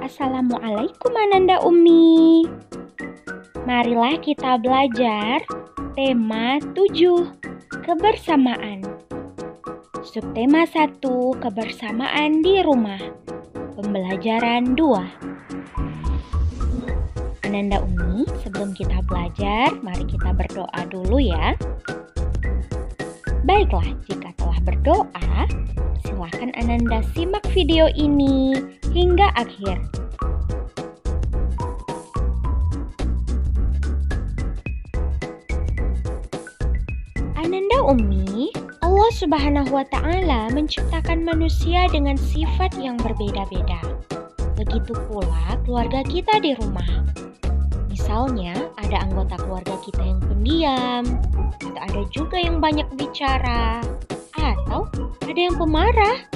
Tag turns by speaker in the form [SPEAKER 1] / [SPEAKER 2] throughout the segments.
[SPEAKER 1] Assalamualaikum Ananda Umi. Marilah kita belajar tema 7, kebersamaan. Subtema 1, kebersamaan di rumah. Pembelajaran 2. Ananda Umi, sebelum kita belajar, mari kita berdoa dulu ya. Baiklah, jika telah berdoa, silakan Ananda simak video ini hingga akhir. Ananda Umi, Allah Subhanahu wa Ta'ala menciptakan manusia dengan sifat yang berbeda-beda. Begitu pula keluarga kita di rumah. Misalnya, ada anggota keluarga kita yang pendiam, atau ada juga yang banyak bicara, atau ada yang pemarah.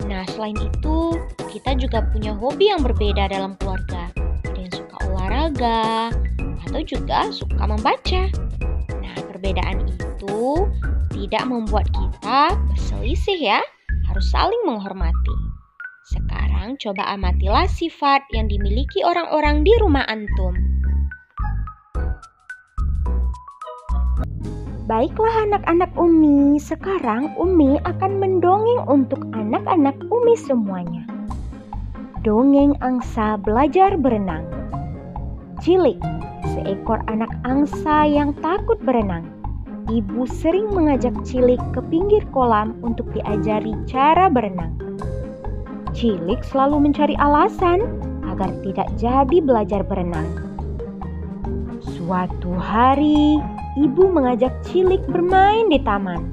[SPEAKER 1] Nah, selain itu, kita juga punya hobi yang berbeda dalam keluarga. Ada yang suka olahraga, atau juga suka membaca. Nah, perbedaan itu tidak membuat kita berselisih ya, harus saling menghormati. Sekarang coba amatilah sifat yang dimiliki orang-orang di rumah antum. Baiklah anak-anak Umi, sekarang Umi akan mendongeng untuk anak-anak Umi semuanya. Dongeng angsa belajar berenang. Cilik, seekor anak angsa yang takut berenang. Ibu sering mengajak Cilik ke pinggir kolam untuk diajari cara berenang. Cilik selalu mencari alasan agar tidak jadi belajar berenang. Suatu hari, ibu mengajak Cilik bermain di taman.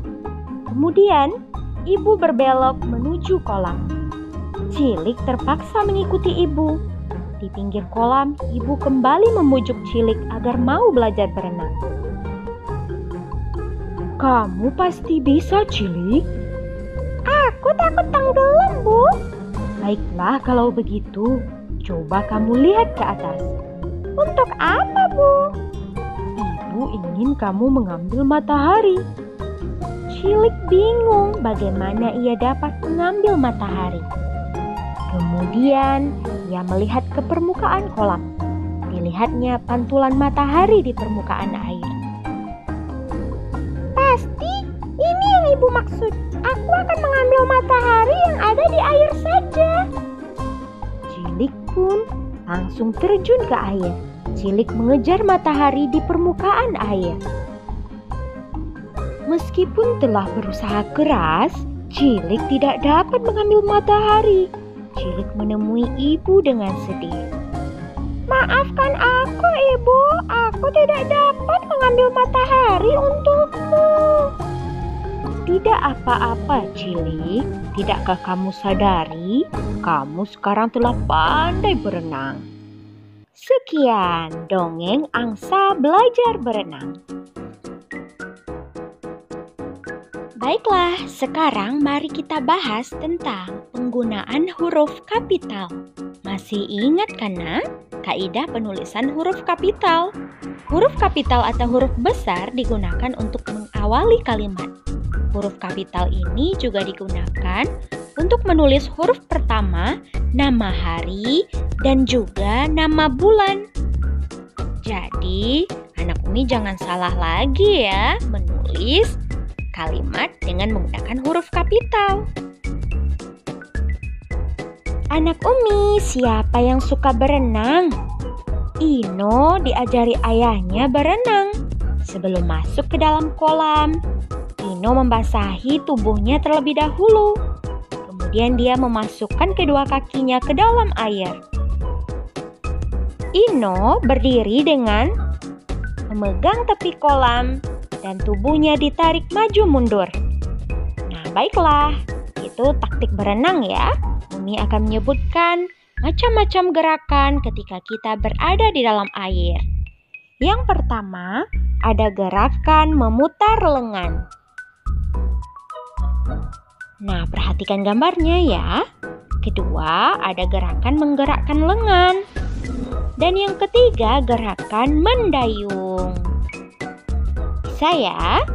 [SPEAKER 1] Kemudian, ibu berbelok menuju kolam. Cilik terpaksa mengikuti ibu. Di pinggir kolam, ibu kembali membujuk Cilik agar mau belajar berenang. Kamu pasti bisa, Cilik. Aku takut tenggelam, Bu. Baiklah kalau begitu, coba kamu lihat ke atas. Untuk apa, Bu? Ibu ingin kamu mengambil matahari. Cilik bingung bagaimana ia dapat mengambil matahari. Kemudian ia melihat ke permukaan kolam. Dilihatnya pantulan matahari di permukaan air. Pasti ini yang ibu maksud. Aku akan mengambil matahari yang ada di air saja. Cilik pun langsung terjun ke air. Cilik mengejar matahari di permukaan air. Meskipun telah berusaha keras, Cilik tidak dapat mengambil matahari. Cilik menemui ibu dengan sedih. Maafkan aku, Ibu. Aku tidak dapat mengambil matahari untukmu. Tidak apa-apa, Cilik. Tidakkah kamu sadari, kamu sekarang telah pandai berenang? Sekian dongeng angsa belajar berenang. Baiklah, sekarang mari kita bahas tentang penggunaan huruf kapital. Masih ingat kan, Nak? Kaidah penulisan huruf kapital. Huruf kapital atau huruf besar digunakan untuk mengawali kalimat. Huruf kapital ini juga digunakan untuk menulis huruf pertama, nama hari, dan juga nama bulan. Jadi, anak Umi jangan salah lagi ya menulis kalimat dengan menggunakan huruf kapital. Anak Umi, siapa yang suka berenang? Ino diajari ayahnya berenang. Sebelum masuk ke dalam kolam, Ino membasahi tubuhnya terlebih dahulu. Kemudian dia memasukkan kedua kakinya ke dalam air. Ino berdiri dengan memegang tepi kolam dan tubuhnya ditarik maju mundur. Nah, baiklah, itu taktik berenang ya. Umi akan menyebutkan macam-macam gerakan ketika kita berada di dalam air. Yang pertama, ada gerakan memutar lengan. Nah, perhatikan gambarnya ya. Kedua, ada gerakan menggerakkan lengan. Dan yang ketiga, gerakan mendayung. Bisa ya?